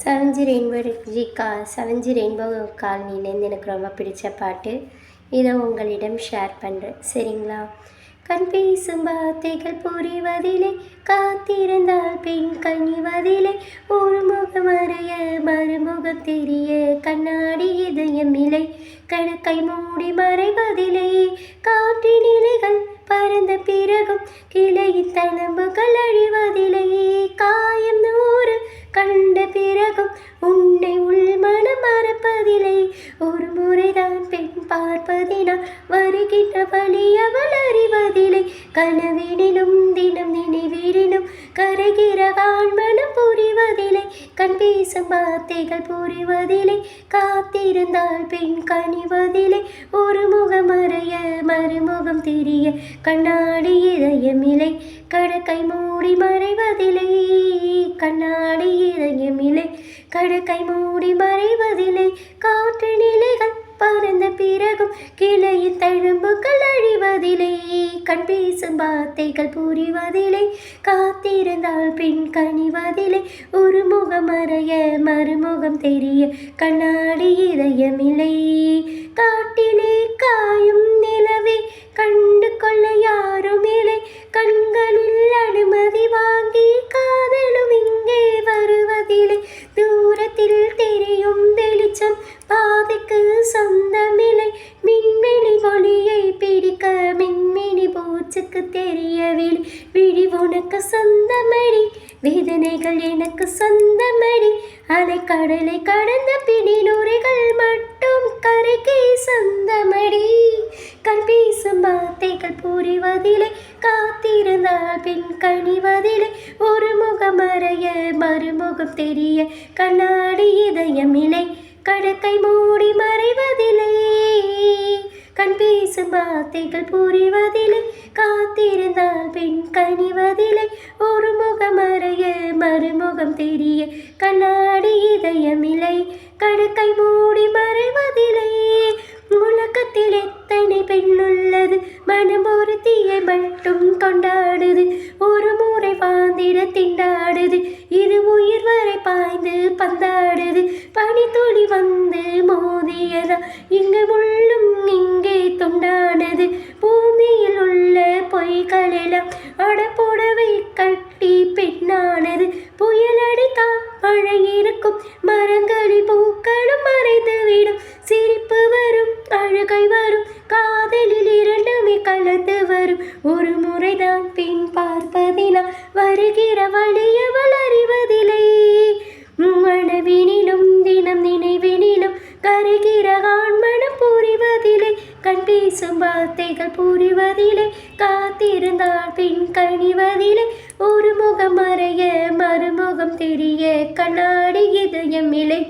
செவன்ஜி rainbow காலனிலேருந்து எனக்கு ரொம்ப பிடிச்ச பாட்டு. இதை உங்களிடம் ஷேர் பண்ணுறேன், சரிங்களா? கண் பேசும் வார்த்தைகள் புரிவதிலே, காத்திருந்தால் பெண் கனிவதிலே, ஒரு முகம் அறைய மறுமுகம் தெரிய, கண்ணாடி இதயம் இலை கணக்கை மூடி மறைவதிலே, காற்றின் இலைகள் பறந்த பிறகும் கிளையின் தனம்புகள் அழிவதிலே, காயம் நூறு கண்ட பிறகும் உன்னை உள்மனம் மறப்பதில்லை, ஒரு முறைதான் பெண் பார்ப்பதினால் வருகின்ற வழி அவள் அறிவதில்லை, கனவினிலும் தினம் நினைவிலும் கரைகிற ஆண்மனம் புரிவதில்லை, கண் பேசும் வார்த்தைகள் புரிவதில்லை, காத்திருந்தால் பெண் கனிவதில்லை, ஒரு முகம் அறைய மறுமுகம் தெரிய, கண்ணாடி இதயமில்லை கடற்கை மூடி மறைவதில்லை, கண்ணாடி இதயமில்லை கடற்கை மூடி மறைவதில்லை, காற்று நிலைகள் பறந்த பிறகும் கிளையின் தழும்புகள் அழிவதில்லை, கண் பேசும் வார்த்தைகள் புரிவதில்லை, காத்திருந்தால் பெண் கனிவதில்லை, ஒரு முகம் அறைய மறுமுகம் தெரிய, கண்ணாடி இதயமில்லை, காட்டிலே காயும் நிலவே கண்டு கொள்ள யாரும் இல்லை, கண்களில் அனுமதி வாங்கி காதலும் இங்கே வருவதில்லை, தூரத்தில் தெரியும் வெளிச்சம் பாதைக்கு சொந்தமில்லை, மின்மினி ஒளியை பிடிக்க மின்மினி பூச்சுக்கு தெரியவில்லை, விழி உனக்கு சொந்தமடி வேதனைகள் எனக்கு சொந்தமடி, அலை கடலை கடந்த பிடி நுரைகள் மட்டும் கரைக்கே சொந்தமடி, கண் பேசும் வார்த்தைகள் புரிவதில்லை, காத்திருந்தால் பெண் கனிவதில்லை, ஒரு முகம் அறைய மறுமுகம் தெரிய, கண்ணாடி இதயமில்லை கடற்கை மூடி மறைவதில்லை, கண் பேசும் வார்த்தைகள் புரிவதில்லை, காத்திருந்தால் பெண் கனிவதில்லை, ஒரு முகம் அறைய மறுமுகம் தெரிய, கண்ணாடி இதயமில்லை கடற்கை மூடி மறைவதில்லை, உலகத்தில் எத்தனை பெண் உள்ளது, மனம் ஒரு தீயை மட்டும் கொண்டாடுது, ஒரு முறை வாழ்ந்திட திண்டாடுது, இது உயிர் வரை பாய்ந்து பந்தாடுது, பனித்துளி வந்து மோதியதா இங்கு உள்ளும் இங்கே துண்டானது, பூமியில் உள்ள பொய்களெல்லாம் அடப்புடவை கட்டி பெண்ணானது, புயல் அடித்தால் மழை இருக்கும், மரங்களில் பூக்களும் மறைந்துவிடும், சிரிப்பு வரும் அழுகை வரும், காதலில் இரண்டுமே கலந்து வரும், ஒரு முறைதான் பெண் பார்ப்பதினால் வருகிற வழி அவள் அறிவதில்லை, மனவினிலும் தினம் நினைவினிலும் கரைகிற ஆண்மனம் புரிவதில்லை, கண் பேசும் வார்த்தைகள் புரிவதில்லை, காத்திருந்தால் பெண் கனிவதில்லை, ஒரு முகம் அறைய மறுமுகம் தெரிய, கண்ணாடி இதயமில்லை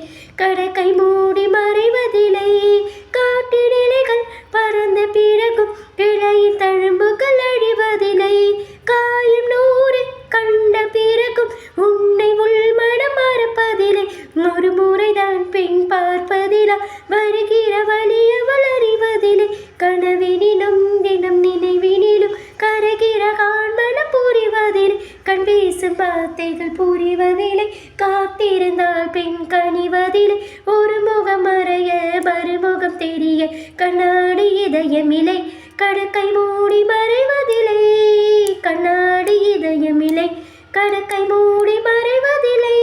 கடற்கை மூடி மறைவதில்லை, காட்டினிலைகள் பறந்த பிறகும் கிளையின் தழும்புகள் அழிவதில்லை, காயம் நூறு கண்ட பிறகும் உன்னை உள்மனம் மறப்பதில்லை, ஒரு முறைதான் பெண் பார்ப்பதிலா வருகிற வழி அவள் அறிவதில்லை, கனவினிலும் தினம் நினைவினிலும் கரைகிற ஆண்மனம் புரிவதில்லை, கண் பேசும் வார்த்தைகள் புரிவதில்லை, காத்திருந்தால் பெண் கனிவதில்லை, ஒரு முகம் அறைய மறுமுகம் தெரிய, கண்ணாடி இதயமில்லை கடற்கை மூடி மறைவதில்லை, கண்ணாடி இதயமில்லை கடற்கை மூடி மறைவதில்லை.